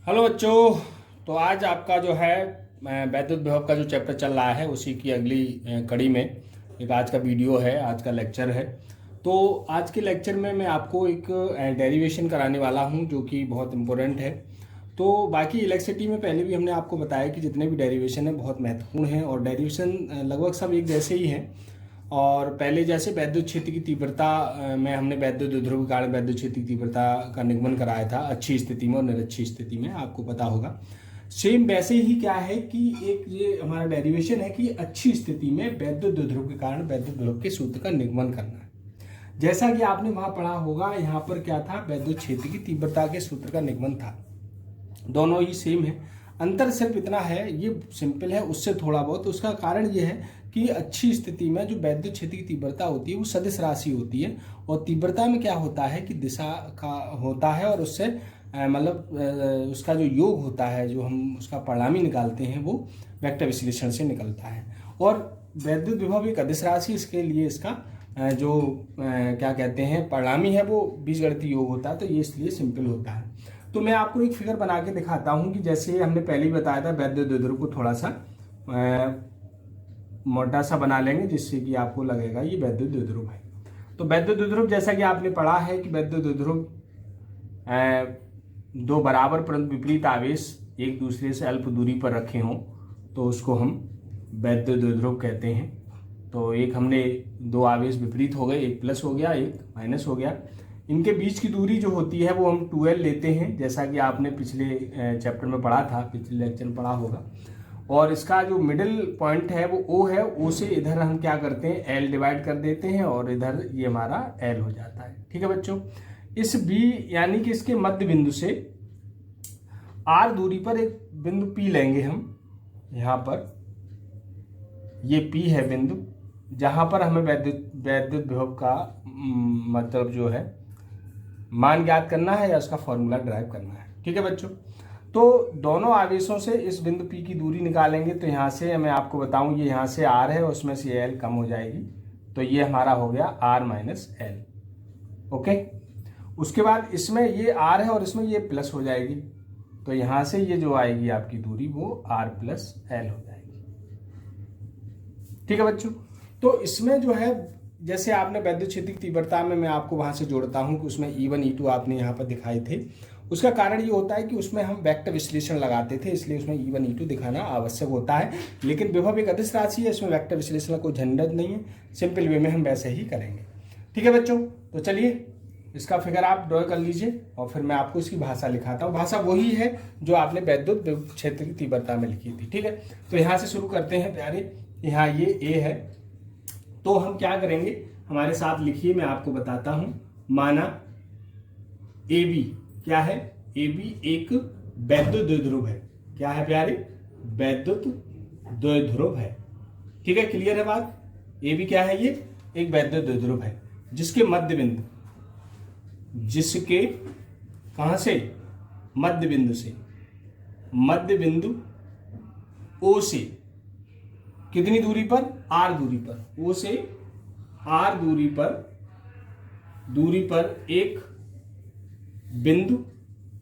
Hello बच्चों। तो आज आपका जो है वैद्युत विभव का जो चैप्टर चल रहा है उसी की अगली कड़ी में एक आज का वीडियो है, आज का लेक्चर है। तो आज के लेक्चर में मैं आपको एक डेरिवेशन कराने वाला हूं जो कि बहुत इम्पोर्टेंट है। तो बाकी इलेक्ट्रिसिटी में पहले भी हमने आपको बताया कि जितने भी डेरिवेशन है बहुत महत्वपूर्ण हैं और डेरिवेशन लगभग सब एक जैसे ही हैं। और पहले जैसे वैद्युत क्षेत्र की तीव्रता में हमने वैद्युत द्विध्रुव के कारण वैद्युत क्षेत्र की तीव्रता का निगमन कराया था अच्छी स्थिति में और निरक्षी स्थिति में, आपको पता होगा। सेम वैसे ही क्या है कि एक ये हमारा डेरिवेशन है कि अच्छी स्थिति में वैद्युत द्विध्रुव के कारण वैद्युत विभव के सूत्र का निगमन करना है। जैसा कि आपने वहां पढ़ा होगा, यहाँ पर क्या था, वैद्युत क्षेत्र की तीव्रता के सूत्र का निगमन था। दोनों ही सेम है, अंतर सिर्फ इतना है, ये सिंपल है उससे थोड़ा बहुत। उसका कारण ये है कि अच्छी स्थिति में जो वैद्युत क्षेत्र की तीव्रता होती है वो सदिश राशि होती है और तीव्रता में क्या होता है कि दिशा का होता है और उससे मतलब उसका जो योग होता है, जो हम उसका परिणामी निकालते हैं, वो वेक्टर विश्लेषण से निकलता है। और वैद्युत विभव एक अदिश राशि, इसके लिए इसका जो क्या कहते हैं परिणामी है वो बीजगणितीय योग होता है, तो ये इसलिए सिंपल होता है। तो मैं आपको एक फिगर बना के दिखाता हूं कि जैसे हमने पहले ही बताया था वैद्युत द्विध्रुव को थोड़ा सा मोटा सा बना लेंगे जिससे कि आपको लगेगा ये वैद्युत द्विध्रुव है। तो वैद्युत द्विध्रुव जैसा कि आपने पढ़ा है कि वैद्युत द्विध्रुव दो बराबर परंतु विपरीत आवेश एक दूसरे से अल्प दूरी पर रखे हों तो उसको हम वैद्युत द्विध्रुव कहते हैं। तो एक हमने दो आवेश विपरीत हो गए, एक प्लस हो गया एक माइनस हो गया। इनके बीच की दूरी जो होती है वो हम 2l लेते हैं, जैसा कि आपने पिछले चैप्टर में पढ़ा था, पिछले लेक्चर में पढ़ा होगा। और इसका जो मिडिल पॉइंट है वो O है, O से इधर हम क्या करते हैं L डिवाइड कर देते हैं और इधर ये हमारा L हो जाता है। ठीक है बच्चों, इस B यानी कि इसके मध्य बिंदु से R दूरी पर एक बिंदु P लेंगे हम। यहाँ पर ये P है बिंदु जहां पर हमें वैद्युत विभव का मतलब जो है मान ज्ञात करना है या उसका फॉर्मूला ड्राइव करना है। ठीक है बच्चों, तो दोनों आवेशों से इस बिंदु P की दूरी निकालेंगे। तो यहाँ से मैं आपको बताऊं, ये यहाँ से R है, उसमें से L कम हो जाएगी, तो ये हमारा हो गया R माइनस L। ओके, उसके बाद इसमें ये R है और इसमें ये प्लस हो जाएगी, तो यहाँ से ये जो आएगी आपकी दूरी वो R प्लस L हो जाएगी। ठीक है बच्चों, तो इसमें जो है जैसे आपने वैद्युत क्षेत्र की तीव्रता में मैं आपको वहां से जोड़ता हूं कि उसमें E1 E2 आपने यहाँ पर दिखाए थे। उसका कारण ये होता है कि उसमें हम वेक्टर विश्लेषण लगाते थे, इसलिए उसमें E1 E2 दिखाना आवश्यक होता है। लेकिन विभव एक अदिश राशि है, इसमें वेक्टर विश्लेषण का कोई झंझट नहीं है, सिंपल वे में हम वैसे ही करेंगे। ठीक है बच्चों, तो चलिए इसका फिगर आप ड्रॉ कर लीजिए और फिर मैं आपको इसकी भाषा लिखाता हूँ। भाषा वही है जो आपने वैद्युत क्षेत्र की तीव्रता में लिखी थी। ठीक है, तो यहाँ से शुरू करते हैं प्यारे। यहाँ ये A है, तो हम क्या करेंगे, हमारे साथ लिखिए, मैं आपको बताता हूं। माना AB क्या है, AB एक वैद्युत द्विध्रुव है। क्या है प्यारे, वैद्युत द्विध्रुव है। ठीक है, क्लियर है बात। AB क्या है, ये एक वैद्युत द्विध्रुव है जिसके मध्य बिंदु, जिसके कहां से, मध्य बिंदु से, मध्य बिंदु O से कितनी दूरी पर, R दूरी पर, O से R दूरी पर एक बिंदु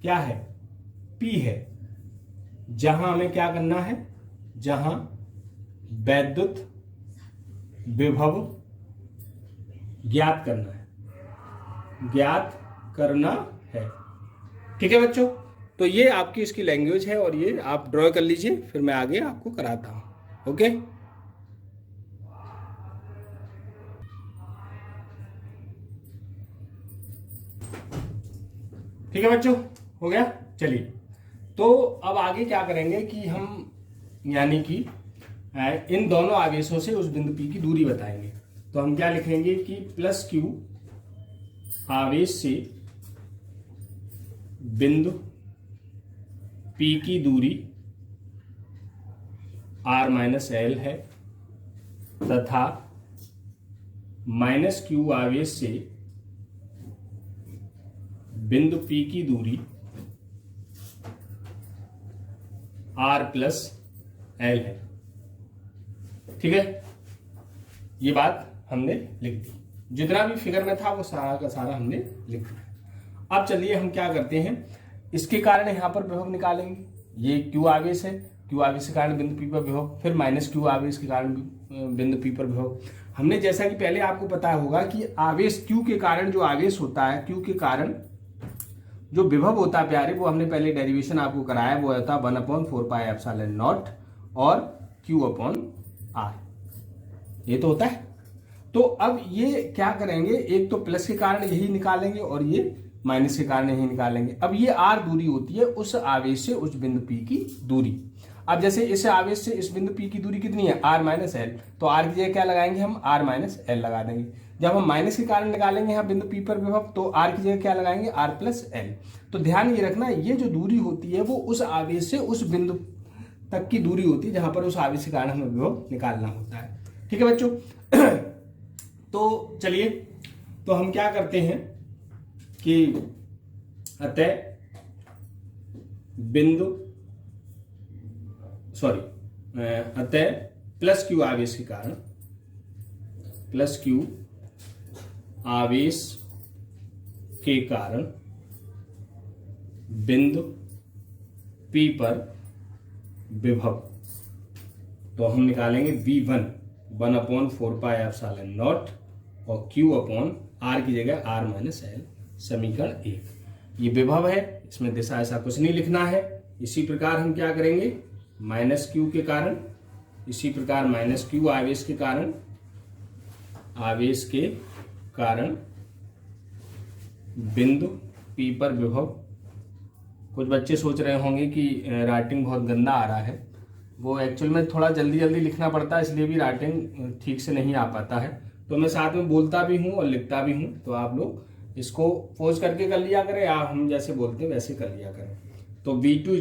क्या है, P है, जहां हमें क्या करना है, जहां वैद्युत विभव ज्ञात करना है। ठीक है बच्चों, तो ये आपकी इसकी लैंग्वेज है और ये आप ड्रॉ कर लीजिए, फिर मैं आगे आपको कराता हूं। ओके, ठीक है बच्चों, हो गया। चलिए, तो अब आगे क्या करेंगे कि हम यानी कि इन दोनों आवेशों से उस बिंदु P की दूरी बताएंगे। तो हम क्या लिखेंगे कि प्लस Q आवेश से बिंदु P की दूरी R माइनस L है तथा माइनस Q आवेश से बिंदु P की दूरी R प्लस L है। ठीक है, ये बात हमने लिख दी, जितना भी फिगर में था वो सारा का सारा हमने लिख दिया। अब चलिए हम क्या करते हैं, इसके कारण यहाँ पर विभव निकालेंगे। ये Q आवेश है, Q आवेश के कारण बिंदु P पर विभव, फिर माइनस Q आवेश के कारण बिंदु P पर विभव। हमने जैसा कि पहले आपको पता होगा कि आवेश Q के कारण जो आवेश होता है, Q के कारण जो विभव होता है प्यारे, वो हमने पहले डेरिवेशन आपको कराया, वो होता है 1/4πε0 और Q/R। ये तो होता है। तो अब ये क्या करेंगे, एक तो प्लस के कारण यही निकालेंगे और ये माइनस के कारण यही निकालेंगे। अब ये R दूरी होती है उस आवेश से उस बिंदु P की दूरी। अब जैसे इस आवेश से इस बिंदु P की दूरी कितनी है, R माइनस एल, तो R की जगह क्या लगाएंगे हम, R माइनस एल लगा देंगे। जब हम माइनस के कारण निकालेंगे यहाँ बिंदु P पर विभव, तो R की जगह क्या लगाएंगे, R प्लस एल। तो ध्यान ये रखना, ये जो दूरी होती है वो उस आवेश से उस बिंदु तक की दूरी होती है जहां पर उस आवेश के कारण हमें विभव निकालना होता है। ठीक है बच्चों। तो चलिए, तो हम क्या करते हैं कि अतः प्लस क्यू आवेश के कारण, प्लस क्यू आवेश के कारण बिंदु P पर विभव, तो हम निकालेंगे V1 1/4πε0 और Q/R की जगह R माइनस एल, समीकरण 1। ये विभव है, इसमें दिशा ऐसा कुछ नहीं लिखना है। इसी प्रकार हम क्या करेंगे, माइनस Q के कारण, इसी प्रकार माइनस Q आवेश के कारण, बिंदु P पर विभव। कुछ बच्चे सोच रहे होंगे कि राइटिंग बहुत गंदा आ रहा है, वो एक्चुअल में थोड़ा जल्दी जल्दी लिखना पड़ता है, इसलिए भी राइटिंग ठीक से नहीं आ पाता है। तो मैं साथ में बोलता भी हूँ और लिखता भी हूँ, तो आप लोग इसको पोज करके कर लिया करें, या हम जैसे बोलते हैं वैसे कर लिया करें। तो V2 =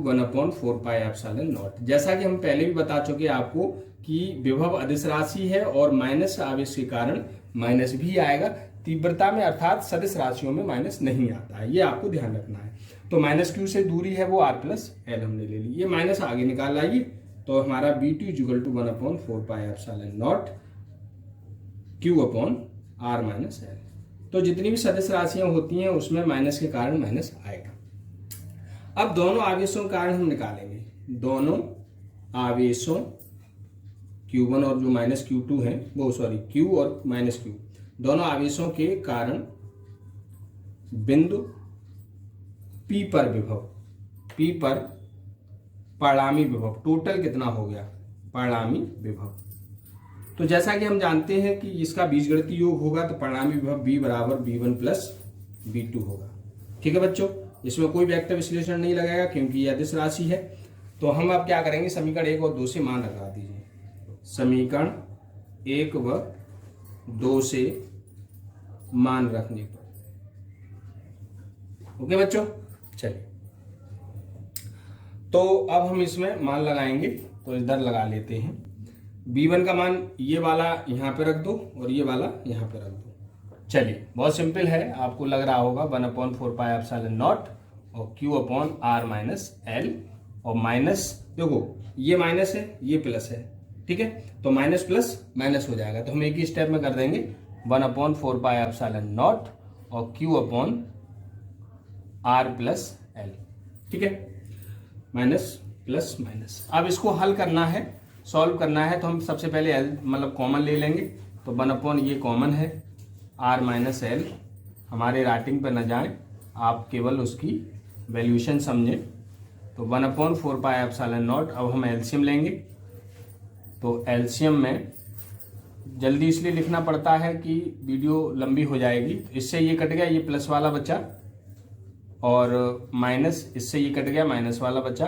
1/4πε0। जैसा कि हम पहले भी बता चुके आपको कि विभव अदिश राशि है और माइनस आवेश के कारण माइनस भी आएगा तीव्रता में, अर्थात सदिश राशियों में माइनस नहीं आता है, ये आपको ध्यान रखना है। तो माइनस Q से दूरी है वो R प्लस एल हमने ले ली, ये माइनस आगे निकाल लाइए। तो हमारा V2 = 1/4πε0 Q/R माइनस एल। तो जितनी भी सदिश राशियां होती हैं उसमें माइनस के कारण माइनस आएगा। अब दोनों आवेशों के कारण हम निकालेंगे, दोनों आवेशों Q1 और जो माइनस Q2 है, वो सॉरी Q और माइनस Q, दोनों आवेशों के कारण बिंदु P पर विभव, P पर परिणामी विभव, टोटल कितना हो गया, परिणामी विभव। तो जैसा कि हम जानते हैं कि इसका बीजगणितीय योग होगा, तो परिणामी विभव B = V1 + V2 होगा। ठीक है बच्चों, इसमें कोई वेक्टर विश्लेषण नहीं लगाएगा क्योंकि यह अदिश राशि है। तो हम अब क्या करेंगे, समीकरण 1 और 2 से मान लगा दीजिए। समीकरण 1 व 2 से मान रखने पर, ओके बच्चों। चलिए, तो अब हम इसमें मान लगाएंगे, तो इधर लगा लेते हैं। V1 का मान ये वाला यहाँ पे रख दो और ये वाला यहाँ पे रख दो। चलिए, बहुत सिंपल है, आपको लग रहा होगा 1/4πε0 और Q/R माइनस एल, और माइनस, देखो ये माइनस है ये प्लस है, ठीक है, तो माइनस प्लस माइनस हो जाएगा। तो हम एक ही स्टेप में कर देंगे, 1/4πε0 और Q/R प्लस एल, ठीक है, माइनस प्लस माइनस। अब इसको हल करना है, सॉल्व करना है, तो हम सबसे पहले एल मतलब कॉमन ले लेंगे। तो 1/, ये कॉमन है, R माइनस एल, हमारे राइटिंग पे न जाएं, आप केवल उसकी वैल्यूएशन समझें। तो 1/4πε0, अब हम एलसीएम लेंगे। तो एलसीएम में जल्दी इसलिए लिखना पड़ता है कि वीडियो लंबी हो जाएगी। इससे ये कट गया, ये प्लस वाला बचा, और माइनस, इससे ये कट गया, माइनस वाला बचा।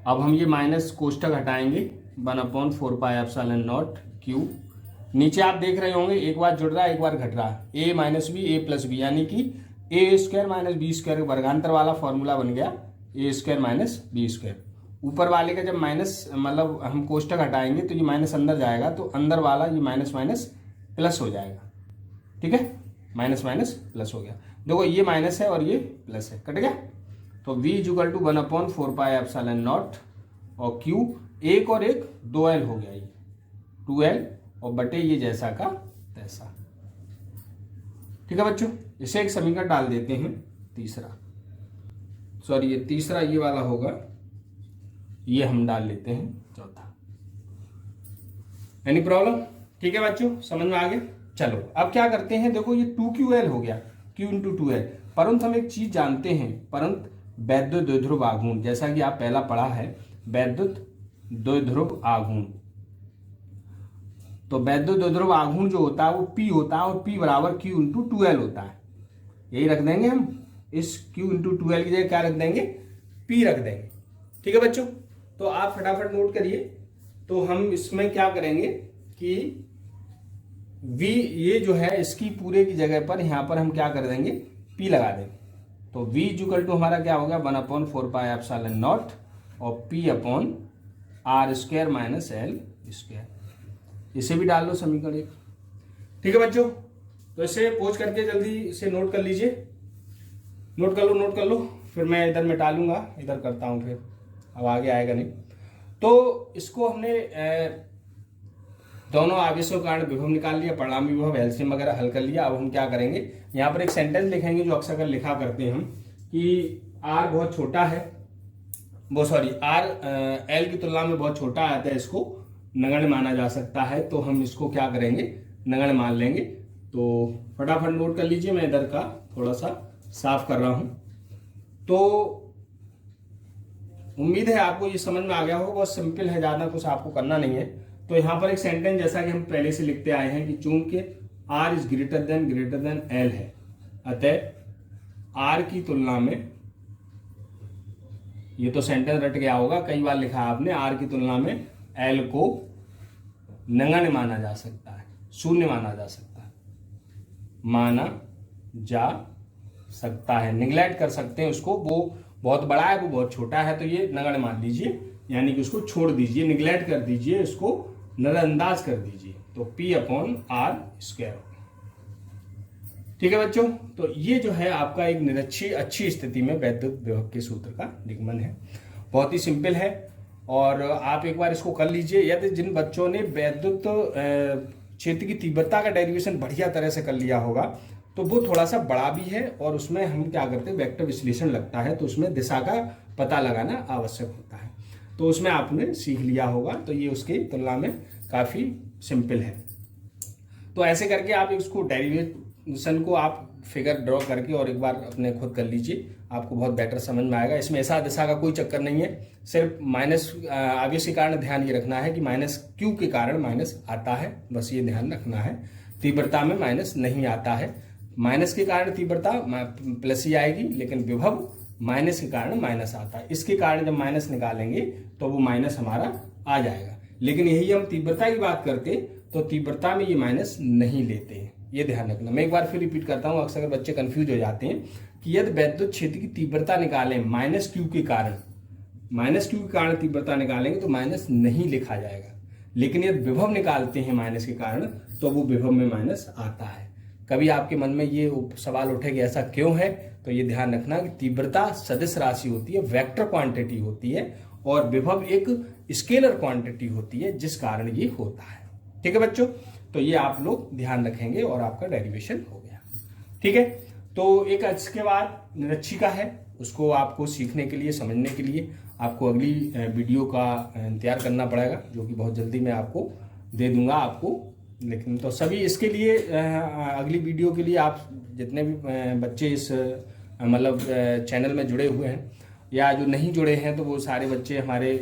अब हम ये माइनस कोष्ठक हटाएंगे, 1/4πε0 Q। नीचे आप देख रहे होंगे एक बार जुड़ रहा है एक बार घट रहा है, a minus b a plus b, यानी कि a² माइनस b² वर्गांतर वाला फॉर्मूला बन गया, a² माइनस b²। ऊपर वाले का जब माइनस मतलब हम कोष्ठक हटाएंगे तो ये माइनस अंदर जाएगा, तो अंदर वाला ये माइनस माइनस प्लस हो जाएगा, ठीक है, माइनस माइनस प्लस हो गया। देखो ये माइनस है और ये प्लस है, कट गया। तो V = 1/4πε0 और Q, एक और एक 2L हो गया, ये 2L और बटे ये जैसा का तैसा। ठीक है बच्चों, इसे एक समीकरण डाल देते हैं तीसरा। सॉरी ये तीसरा ये वाला होगा, ये हम डाल लेते हैं चौथा। Any problem? ठीक है बच्चों, समझ में आ गया। चलो अब क्या करते हैं, देखो ये 2QL हो गया, Q इंटू 2L। परंतु हम एक चीज जानते हैं, परंतु वैद्युत द्विध्रुव आघूर्ण, जैसा कि आप पहला पढ़ा है वैद्युत द्विध्रुव आघूर्ण। तो वैद्युत द्विध्रुव आघूर्ण जो होता है वो P होता है, और P बराबर Q इंटू 2L होता है। यही रख देंगे हम, इस Q इंटू 2L की जगह क्या रख देंगे, P रख देंगे। ठीक है बच्चों, तो आप फटाफट नोट करिए। तो हम इसमें क्या करेंगे कि V ये जो है इसकी पूरे की जगह पर यहाँ पर हम क्या कर देंगे, P लगा देंगे। तो V इक्वल टू हमारा क्या होगा, 1/4 पाई एप्सिलॉन नॉट और P upon R square minus L square. इसे भी डाल लो समीकरण एक। ठीक है बच्चों, तो इसे पोज करके जल्दी से नोट कर लीजिए। नोट कर लो, फिर मैं इधर मिटा लूंगा, इधर करता हूं, फिर अब आगे आएगा नहीं। तो इसको हमने दोनों आवेशों के कारण विभव निकाल लिया, परिणामी विभव, एलसीएम वगैरह हल कर लिया। अब हम क्या करेंगे, यहाँ पर एक सेंटेंस लिखेंगे जो अक्सर लिखा करते हैं हम कि R बहुत छोटा है, वो सॉरी R L की तुलना में बहुत छोटा आता है, इसको नगण्य माना जा सकता है। तो हम इसको क्या करेंगे, नगण्य मान लेंगे। तो फटाफट नोट कर लीजिए, मैं इधर का थोड़ा सा साफ कर रहा हूं। तो उम्मीद है आपको ये समझ में आ गया होगा, बहुत सिंपल है, ज्यादा कुछ आपको करना नहीं है। तो यहाँ पर एक सेंटेंस जैसा कि हम पहले से लिखते आए हैं कि चूंकि R is greater than L है, अतः R की तुलना में, ये तो सेंटेंस रट गया होगा, कई बार लिखा आपने, R की तुलना में L को नगण्य माना जा सकता है, शून्य माना जा सकता है, निगलेक्ट कर सकते हैं उसको, वो बहुत बड़ा है, वो बहुत छोटा है, तो ये नगण्य मान लीजिए, यानी कि उसको छोड़ दीजिए, निगलेक्ट कर दीजिए, इसको नजरअंदाज कर दीजिए। तो P अपॉन R स्क्वायर। ठीक है बच्चों, तो ये जो है आपका एक अच्छी स्थिति में वैद्युत विभव के सूत्र का निगमन है। बहुत ही सिंपल है, और आप एक बार इसको कर लीजिए। यदि जिन बच्चों ने वैद्युत क्षेत्र की तीव्रता का डेरिवेशन बढ़िया तरह से कर लिया होगा, तो वो थोड़ा सा बड़ा भी है, और उसमें हम क्या करते हैं, वेक्टर विश्लेषण लगता है, तो उसमें दिशा का पता लगाना आवश्यक होता है। तो उसमें आपने सीख लिया होगा, तो ये उसकी तुलना में काफी सिंपल है। तो ऐसे करके आप इसको डेरिवेशन को आप फिगर ड्रॉ करके और एक बार अपने खुद कर लीजिए, आपको बहुत बेटर समझ में आएगा। इसमें ऐसा दिशा का कोई चक्कर नहीं है, सिर्फ माइनस आवेश के कारण ध्यान ये रखना है कि माइनस Q के कारण माइनस आता है, बस ये ध्यान रखना है। तीव्रता में माइनस नहीं आता है, माइनस के कारण तीव्रता प्लस ही आएगी, लेकिन विभव माइनस के कारण माइनस आता है। इसके कारण जब माइनस निकालेंगे तो वो माइनस हमारा आ जाएगा, लेकिन यही हम तीव्रता की बात करते तो तीव्रता में ये माइनस नहीं लेते हैं, ये ध्यान रखना। मैं एक बार फिर रिपीट करता हूं, अक्सर बच्चे कंफ्यूज हो जाते हैं कि यदि वैद्युत क्षेत्र की तीव्रता निकालें माइनस क्यू के कारण तीव्रता निकालेंगे तो माइनस नहीं लिखा जाएगा, लेकिन यदि विभव निकालते हैं माइनस के कारण तो वो विभव में माइनस आता है। कभी आपके मन में ये सवाल उठे कि ऐसा क्यों है, तो ये ध्यान रखना कि तीव्रता सदिश राशि होती है, वेक्टर क्वांटिटी होती है, और विभव एक स्केलर क्वांटिटी होती है, जिस कारण ये होता है। ठीक है बच्चों, तो ये आप लोग ध्यान रखेंगे और आपका डेरिवेशन हो गया। ठीक है, तो एक इसके बाद निरक्षिका है, उसको आपको सीखने के लिए, समझने के लिए आपको अगली वीडियो का इंतजार करना पड़ेगा, जो कि बहुत जल्दी मैं आपको दे दूंगा आपको। लेकिन तो सभी इसके लिए अगली वीडियो के लिए आप जितने भी बच्चे इस मतलब चैनल में जुड़े हुए हैं या जो नहीं जुड़े हैं, तो वो सारे बच्चे हमारे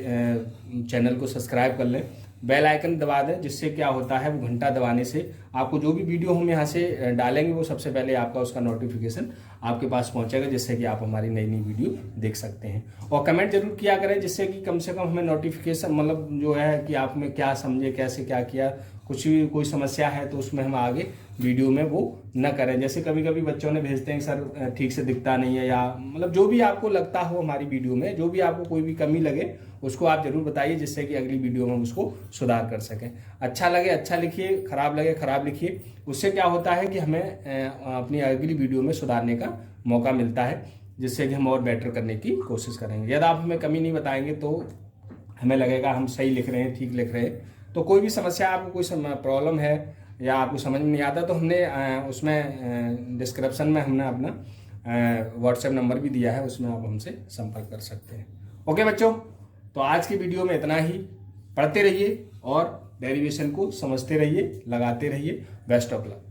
चैनल को सब्सक्राइब कर लें, बेल आइकन दबा दें, जिससे क्या होता है वो घंटा दबाने से आपको जो भी वीडियो हम यहाँ से डालेंगे वो सबसे पहले आपका उसका नोटिफिकेशन आपके पास पहुंचेगा, जिससे कि आप हमारी नई नई वीडियो देख सकते हैं। और कमेंट जरूर किया करें, जिससे कि कम से कम हमें नोटिफिकेशन मतलब जो है कि आप में क्या समझे, कैसे क्या किया, कुछ भी कोई समस्या है तो उसमें हम आगे वीडियो में वो न करें। जैसे कभी कभी बच्चों ने भेजते हैं सर ठीक से दिखता नहीं है, या मतलब जो भी आपको लगता हो हमारी वीडियो में, जो भी आपको कोई भी कमी लगे उसको आप जरूर बताइए, जिससे कि अगली वीडियो में हम उसको सुधार कर सकें। अच्छा लगे अच्छा लिखिए, खराब लगे खराब लिखिए, उससे क्या होता है कि हमें अपनी अगली वीडियो में सुधारने का मौका मिलता है, जिससे कि हम और बेटर करने की कोशिश करेंगे। यदि आप हमें कमी नहीं बताएंगे तो हमें लगेगा हम सही लिख रहे हैं, ठीक लिख रहे हैं। तो कोई भी समस्या, आपको कोई प्रॉब्लम है या आपको समझ में नहीं आता, तो हमने उसमें डिस्क्रिप्शन में हमने अपना व्हाट्सएप नंबर भी दिया है, उसमें आप हमसे संपर्क कर सकते हैं। ओके बच्चों, तो आज की वीडियो में इतना ही। पढ़ते रहिए और डेरिवेशन को समझते रहिए, लगाते रहिए। Best of luck.